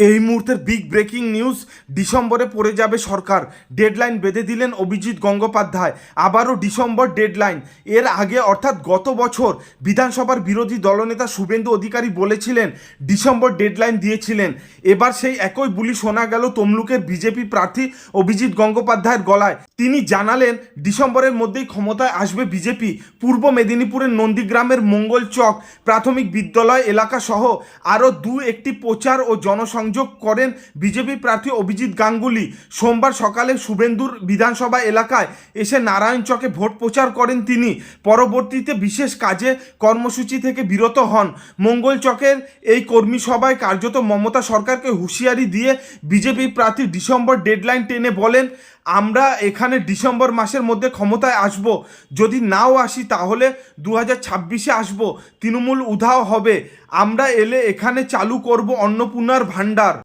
এই মুহূর্তের big breaking news, ডিসেম্বরে পড়ে যাবে সরকার। ডেডলাইন বেঁধে দিলেন অভিজিৎ গঙ্গোপাধ্যায়। আবারও ডিসেম্বর ডেডলাইন। এর আগে অর্থাৎ গত বছর বিধানসভার বিরোধী দলনেতা শুভেন্দু অধিকারী বলেছিলেন ডিসেম্বর ডেডলাইন দিয়েছিলেন। এবার সেই একই বুলি শোনা গেল তমলুকের বিজেপি প্রার্থী অভিজিৎ গঙ্গোপাধ্যায়ের গলায়। তিনি জানালেন ডিসেম্বরের মধ্যেই ক্ষমতায় আসবে বিজেপি। পূর্ব মেদিনীপুরের নন্দীগ্রামের মঙ্গল চক প্রাথমিক বিদ্যালয় এলাকা সহ আরও একটি প্রচার ও জনসংযোগ করেন বিজেপি প্রার্থী অভিজিৎ গাঙ্গুলি। সোমবার সকালে শুভেন্দুর বিধানসভা এলাকায় এসে নারায়ণ চকে ভোট প্রচার করেন তিনি। পরবর্তীতে বিশেষ কাজে কর্মসূচি থেকে বিরত হন। মঙ্গল চকের এই কর্মী সভায় কার্যত মমতা সরকারকে হুঁশিয়ারি দিয়ে বিজেপি প্রার্থী ডিসেম্বর ডেডলাইন টেনে বলেন, আমরা এখানে ডিসেম্বর মাসের মধ্যে ক্ষমতায় আসব। যদি নাও আসি তাহলে 2026-এ আসব। তৃণমূল উধাও হবে। আমরা এলে এখানে চালু করব অন্নপূর্ণার ভাণ্ডার।